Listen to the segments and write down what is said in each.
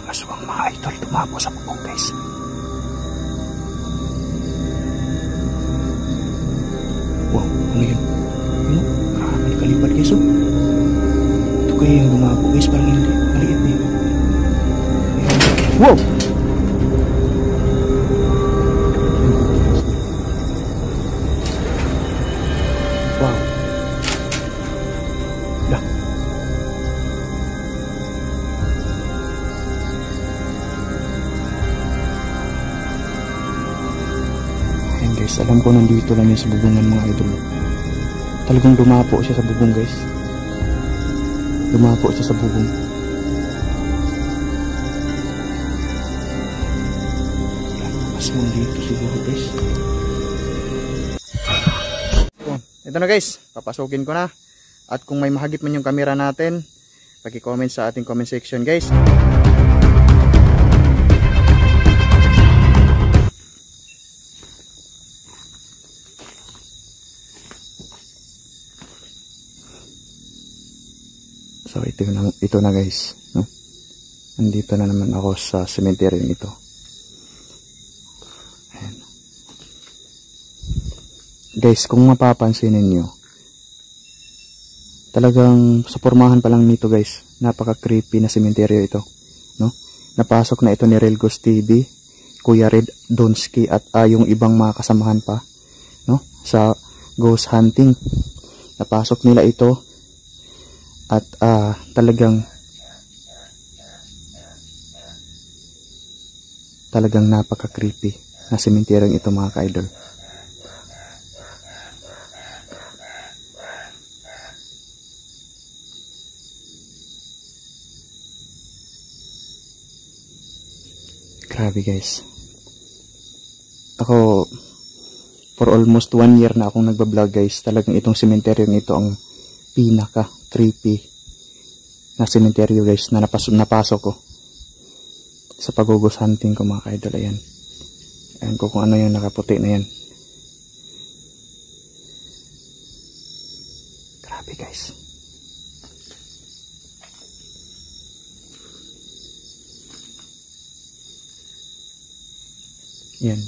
aswang mga idol, tumapo sa bubong guys. Wow, ano yun? Ano? Grabe nakalipad guys oh. Ito kaya yung lumapo guys, parang hindi, maliit eh. Wow! Wow. Dah. Ayan guys, alam ko nandito lang yun sa bubungan mga idol. Talagang dumapo siya sa bubong guys. Dumapo siya sa bubong. Aswang dito siguro guys. Ito na guys, papasukin ko na. At kung may mahagip man yung camera natin, paki-comment sa ating comment section guys. So ito na guys, no? Andito na naman ako sa cemetery ito. Ayan. Guys, kung mapapansin niyo, talagang sa pormahan pa lang nito guys, napaka-creepy na cemetery ito, no? Napasok na ito ni Real Ghost TV, Kuya Red Donsky at yung ibang mga kasamahan pa, no? Sa ghost hunting. Napasok nila ito. At talagang napaka-creepy na sementeryong ito mga ka-idol. Grabe guys. Ako, for almost 1 year na akong nagbablog guys, talagang itong sementeryong ito ang pinaka-creepy na sementeryo guys na napasok ko sa pag-ghost hunting ko mga ka-idol. Ayan. Ayan ko kung ano yung nakaputi na yan. Grabe guys. Yan.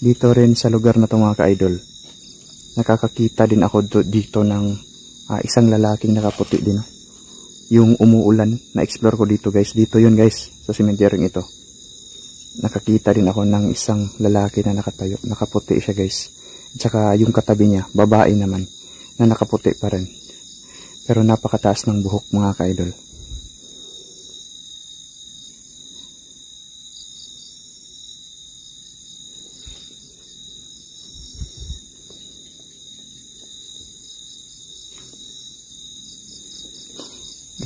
Dito rin sa lugar na to mga ka-idol, nakakakita din ako dito ng isang lalaking nakaputi din. Yung umuulan, na-explore ko dito guys. Dito yun guys, sa cemetery ito. Nakakita din ako ng isang lalaki na nakatayo. Nakaputi siya guys. At saka yung katabi niya, babae naman, na nakaputi pa rin. Pero napakataas ng buhok mga ka-idol.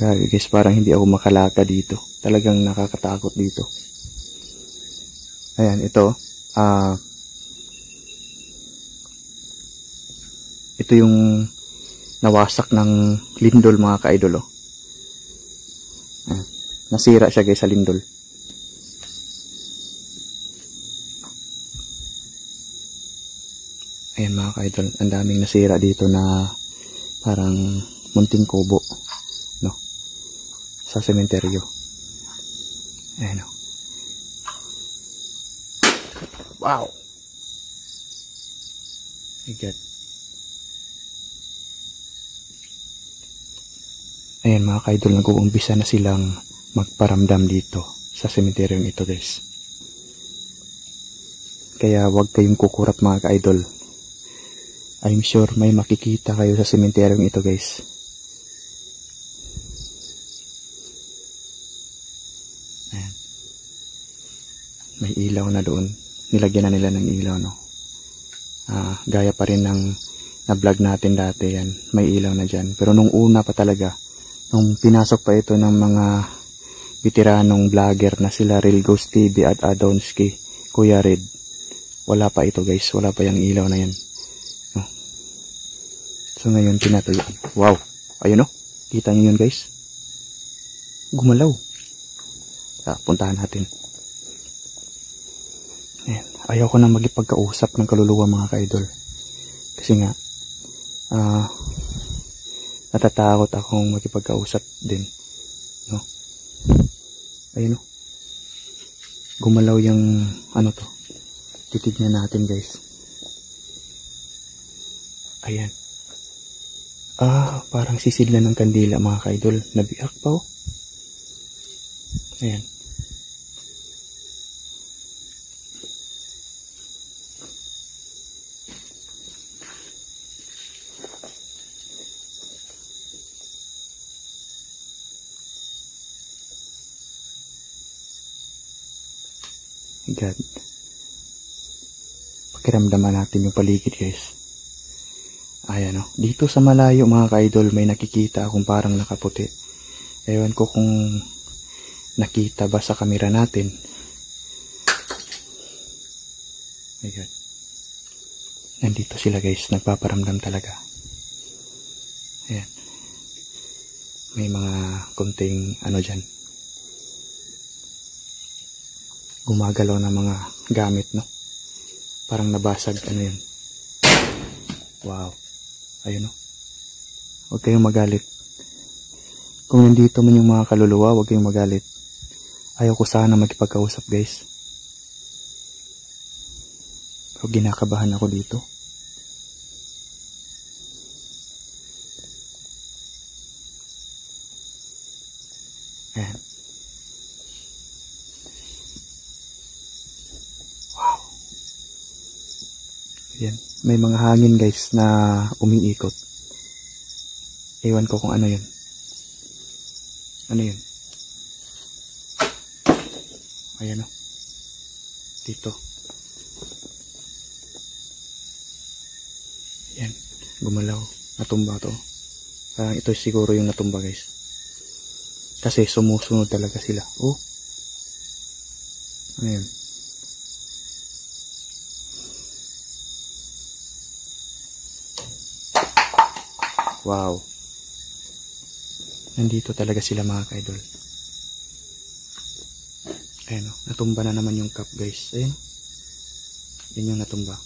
Grabe guys, parang hindi ako makalaka dito. Talagang nakakatakot dito. Ayan, ito. Ito yung nawasak ng lindol mga ka-idol. Nasira siya guys sa lindol. Ayan mga ka-idol, ang daming nasira dito na parang munting kubo. Sa sementeryo. Ayan o. Wow! My God. Ayan mga ka-idol, nag-uumpisa na silang magparamdam dito sa sementeryo ito guys. Kaya huwag kayong kukurap mga ka-idol. I'm sure may makikita kayo sa sementeryo ito guys. May ilaw na doon. Nilagyan na nila ng ilaw, no? Gaya pa rin ng na-vlog natin dati yan. May ilaw na dyan. Pero nung una pa talaga, nung pinasok pa ito ng mga veteranong vlogger na sila Real Ghost TV at Donsky, Kuya Red, wala pa ito guys. Wala pa yung ilaw na yan. No? So ngayon tinatuloy. Wow! Ayun no? Kita nyo yun guys? Gumalaw. Puntahan natin. Ayan. Ayaw ko na magipagkausap ng kaluluwa mga ka-idol. Kasi nga, natatakot akong magipagkausap din. No? Ayun no? gumalaw yung ano to. Titignan natin guys. Ayan. Parang sisidlan ng kandila mga ka-idol. Nabiak pa oh. Ayan. God. Pakiramdaman natin yung paligid guys. Ayan o. Dito sa malayo mga ka-idol may nakikita akong parang nakaputi. Ewan ko kung nakita ba sa kamera natin. My God. Nandito sila guys. Nagpaparamdam talaga. Ayan. May mga konting ano dyan. Gumagalaw na mga gamit no. Parang nabasag ano yun. Wow. Ayun o. Huwag kayong magalit. Kung nandito man yung mga kaluluwa, huwag kayong magalit. Ayaw ko sana magkipagkausap guys. Pero ginakabahan ako dito. Ayan. Wow. Ayan. May mga hangin guys na umiikot. Ewan ko kung ano yun. Ano yun? Ayan o. Dito. Ayan. Gumalaw. Natumba to. Parang ito siguro yung natumba guys. Kasi sumusunod talaga sila. Oh. Ano yun? Wow. Nandito talaga sila mga ka-idol. Ayan o. Natumba na naman yung cup guys. Ayan. Yan yung natumba.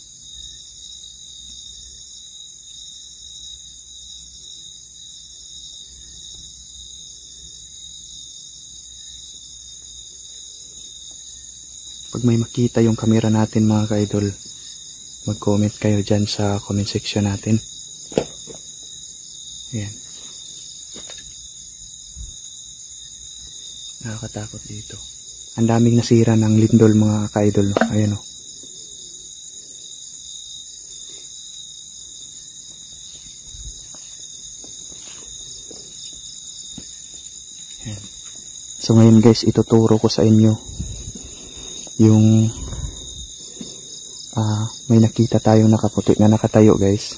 Pag may makita yung camera natin mga ka-idol, mag-comment kayo dyan sa comment section natin. Ayan. Nakakatakot dito. Ang daming nasira ng lindol mga ka-idol. Ayan o. Ayan. So ngayon guys, ituturo ko sa inyo yung may nakita tayong nakaputi na nakatayo guys.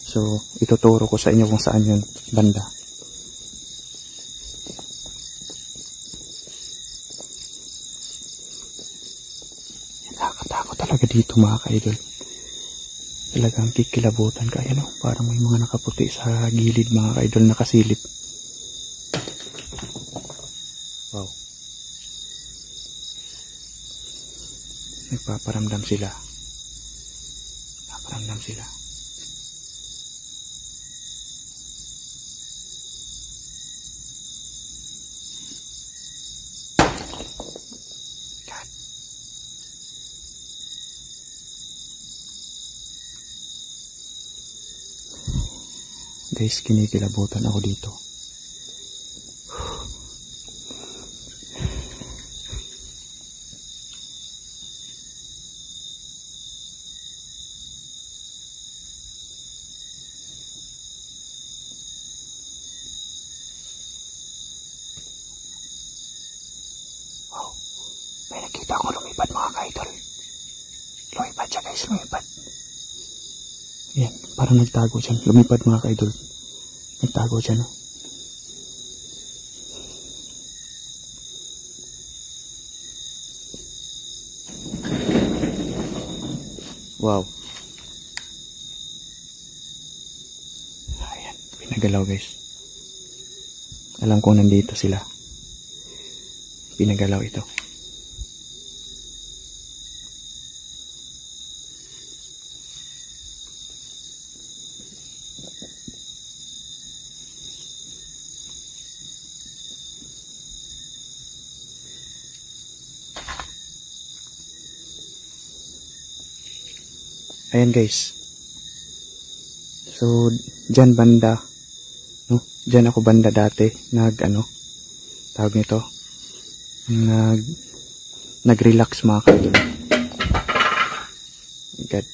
So ituturo ko sa inyo kung saan yun banda. Nakakatakot talaga dito mga ka-idol. Talagang kikilabutan ka. Ayan o, parang may mga nakaputi sa gilid mga ka-idol nakasilip. Wow. Nagpaparamdam sila. Nagpaparamdam sila. Guys, kinikilabutan ako dito. Wow. May nakita ko lumipad mga ka-idol. Lumipad siya guys, lumipad. Ayan, parang nagtago dyan. Lumipad mga ka-idol. Nagtago dyan oh. Wow. Ayan, pinagalaw guys. Alam kong nandito sila. Pinagalaw ito. Ayan guys. So, dyan banda, no? Dyan ako banda dati, tawag nito, nag-relax mga kaidol. God.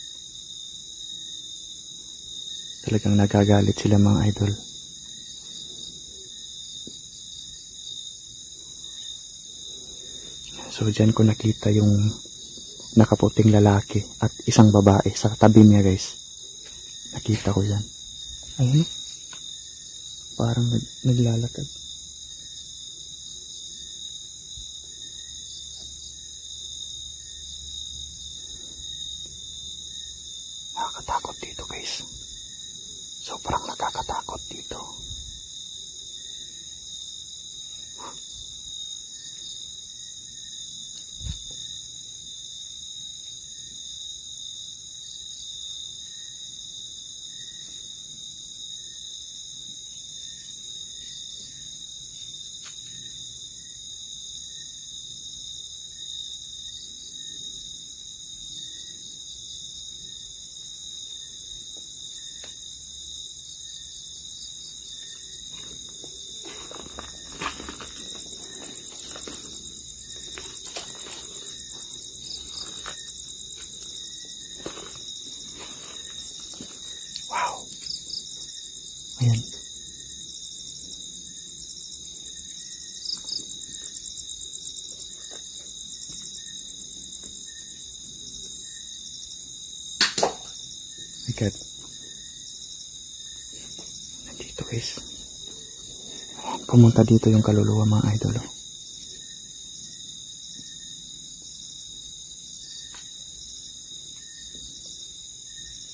Talagang nagagalit sila mga idol. So, dyan ko nakita yung nakaputing lalaki at isang babae sa tabi niya guys. Nakita ko yan. Ayun. Parang naglalakad. Nakakatakot dito guys. Sobrang nakakatakot dito. Ayan. My God. Nandito guys. Pumunta dito yung kaluluwa mga idol.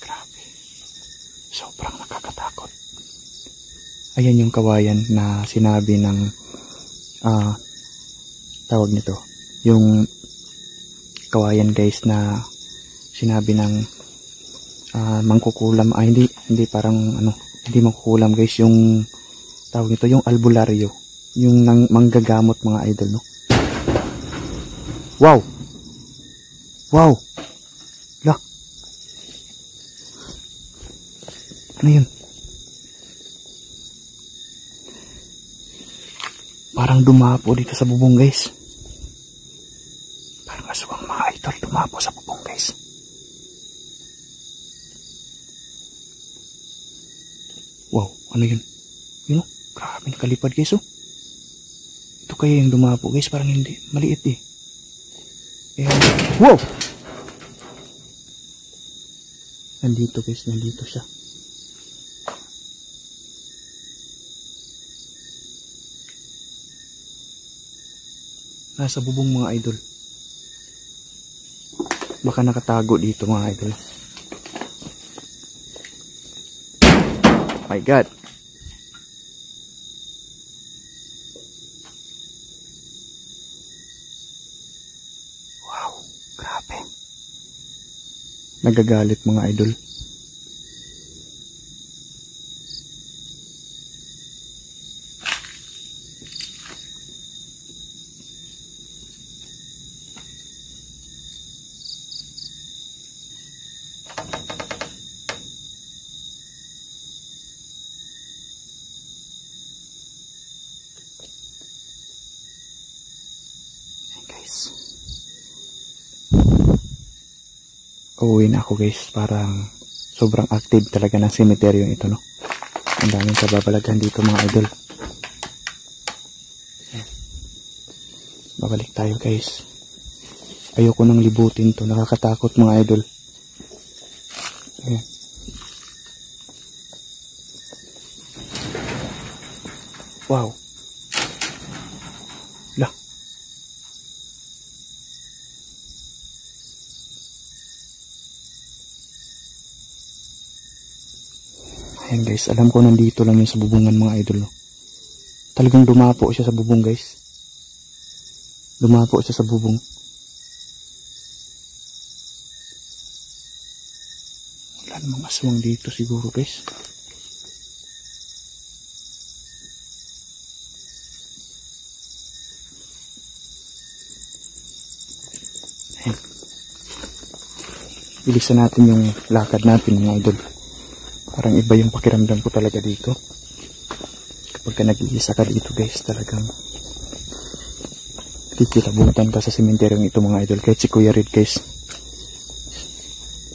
Grabe. Sobrang nakakatakot. Ayan yung kawayan na sinabi ng tawag nito. Yung kawayan guys na sinabi ng mangkukulam. Hindi parang hindi mangkukulam guys. Yung tawag nito, yung albularyo. Yung manggagamot mga idol, no? Wow! Wow! Lah! Ano yun? Parang dumapo dito sa bubong guys. Parang aswang mga idol, dumapo sa bubong guys. Wow, ano yun? Yun o, grabe nakalipad guys oh. Ito kaya yung dumapo guys, parang hindi, maliit eh. Ayan. Wow! Nandito guys, nandito siya. Nasa bubong mga idol. Baka nakatago dito mga idol. My God. Wow, grabe. Nagagalit mga idol. Uuwi na ako guys, parang sobrang active talaga ng cemetery ito, no? Ang daming kababalaghan dito mga idol. Babalik tayo guys. Ayoko nang libutin to, nakakatakot mga idol. Ayan. Wow. Lah. Ayan guys, alam ko nandito lang yun sa bubungan mga idol. No? Talagang dumapo siya sa bubong guys. Dumapo siya sa bubong. Wala namang aswang dito siguro guys. Ayan. Bilisan natin yung lakad natin mga idol. Parang iba yung pakiramdam ko talaga dito. Kapag ka nag-iisa ka dito guys, talagang kikilabutan ka sa sementeryong ito mga idol. Kahit si Kuya Red guys,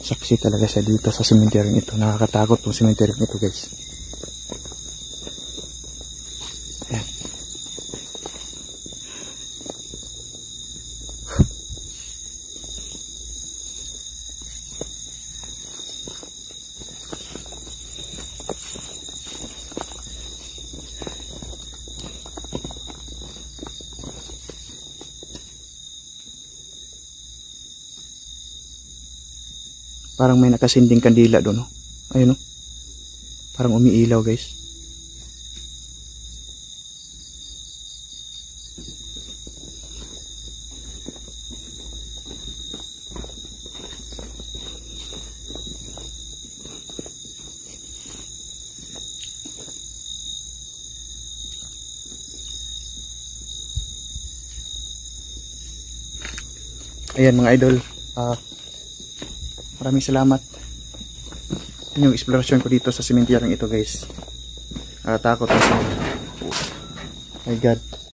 saksi talaga siya dito sa sementeryong ito. Nakakatakot yung sementeryong ito guys. Ayan. Parang may nakasinding kandila doon, no? Ayun, no? Parang umiilaw, guys. Ayan mga idol, maraming salamat. Yun yung eksplorasyon ko dito sa sementeryong ito guys. Takot ako. Oh my God.